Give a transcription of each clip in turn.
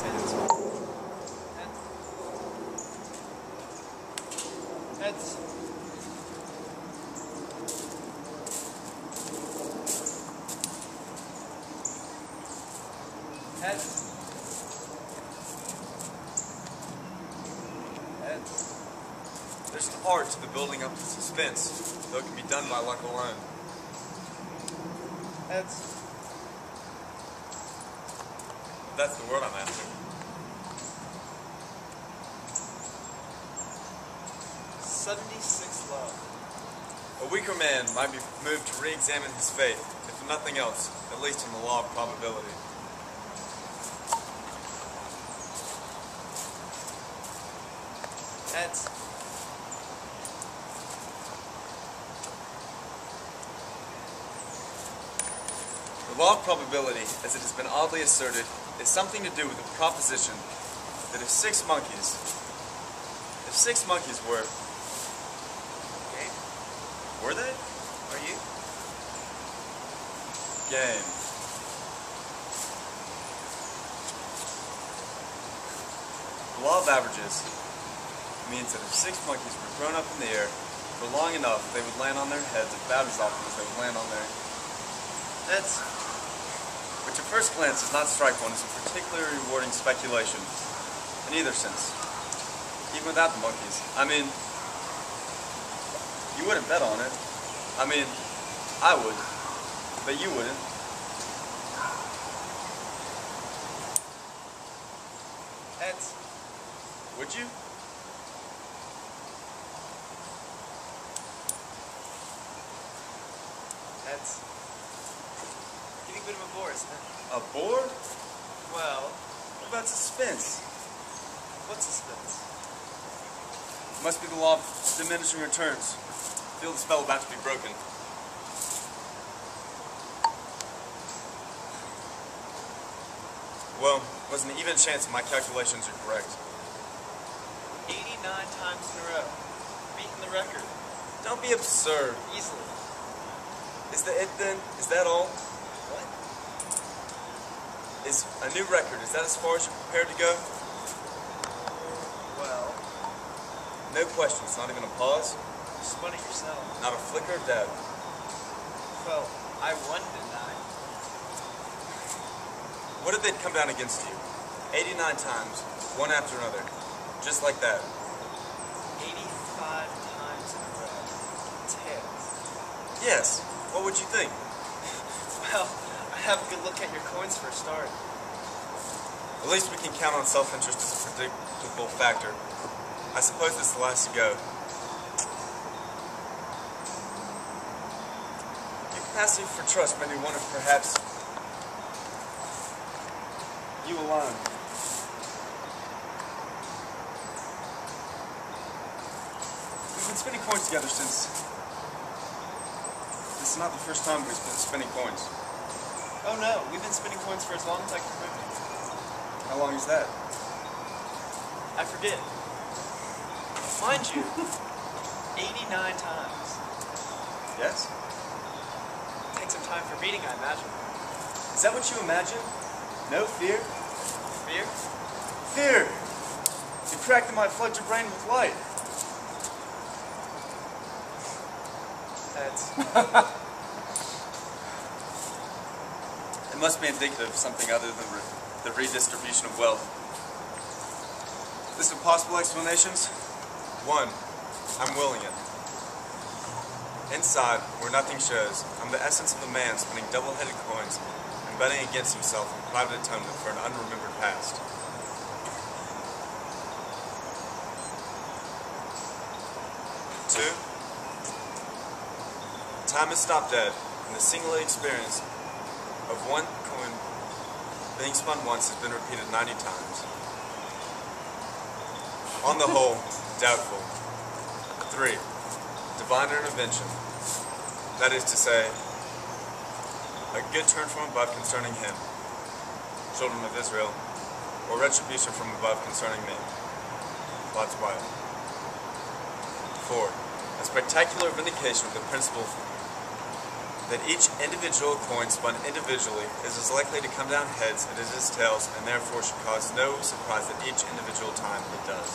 Heads. Heads. Heads. Heads. There's an art to the building up to suspense, though it can be done by luck alone. Heads. That's the word I'm after. 76 love. A weaker man might be moved to re-examine his faith, if for nothing else, at least in the law of probability. Heads. The law of probability, as it has been oddly asserted, is something to do with the proposition that if six monkeys were... Game. Were they? Are you? Game. The law of averages means that if six monkeys were thrown up in the air for long enough, they would land on their heads about as often as they would land on their... Heads. Which at first glance does not strike one as a particularly rewarding speculation, in either sense. Even without the monkeys. I mean, you wouldn't bet on it. I mean, I would, but you wouldn't. Heads. Would you? Heads. Getting a bit of a bore, isn't it? A bore? Well, What about suspense? what's suspense? It must be the law of diminishing returns. Feel the spell about to be broken. Well, there's an even chance my calculations are correct. 89 times in a row. Beating the record. Don't be absurd. Easily. Is that it then? Is that all? What? Is a new record, is that as far as you're prepared to go? Well, No questions, not even a pause, spun it yourself. not a flicker of doubt. Well, I won, didn't I? What if they'd come down against you? 89 times, one after another. Just like that. 85 times in a row. Tails. Yes. What would you think? Well, I have a good look at your coins for a start. At least we can count on self-interest as a predictable factor. I suppose this is the last to go. Your capacity for trust made me wonder if perhaps you alone. We've been spinning coins together since... This is not the first time we've been spinning coins. Oh no, we've been spinning coins for as long as I can remember. How long is that? I forget. Mind you, 89 times. Yes? Take some time for beating, I imagine. Is that what you imagine? No fear? Fear? Fear! You crack that might flood your brain with light. Heads. It must be indicative of something other than the redistribution of wealth. List of possible explanations. 1. I'm willing it. Inside, where nothing shows, I'm the essence of a man spinning double-headed coins and betting against himself in private atonement for an unremembered past. 2. Time has stopped dead, and the singular experience of one coin being spun once has been repeated 90 times. On the whole, doubtful. 3. Divine intervention. That is to say, a good turn from above concerning him, children of Israel, or retribution from above concerning me, Lot's wife. 4. A spectacular vindication of the principle that each individual coin spun individually is as likely to come down heads as it is tails, and therefore should cause no surprise at each individual time it does.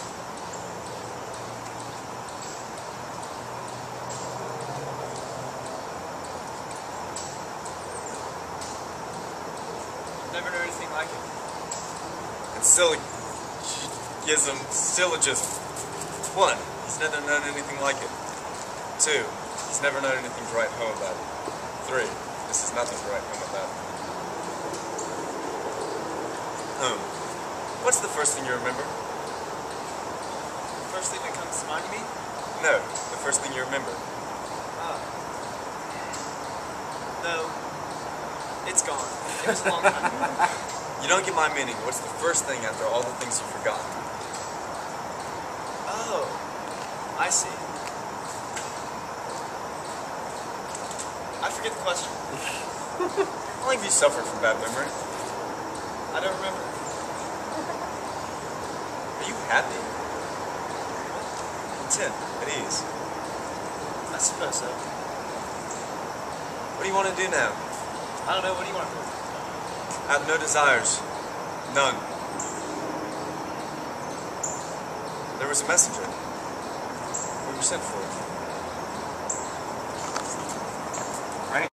Never knew anything like it. And syllogism. 1. He's never known anything like it. 2. He's never known anything to write home about it. 3. This is nothing to write home about. Home. What's the first thing you remember? First thing that comes to mind, you mean? No, the first thing you remember. Oh. No. It's gone. It was a long time ago. You don't get my meaning. What's the first thing after all the things you've forgotten? Oh. I see. I forget the question. How long have you suffered from bad memory? I don't remember. Are you happy? Content, at ease. I suppose so. What do you want to do now? I don't know. What do you want to do? I have no desires. None. There was a messenger. We were sent for.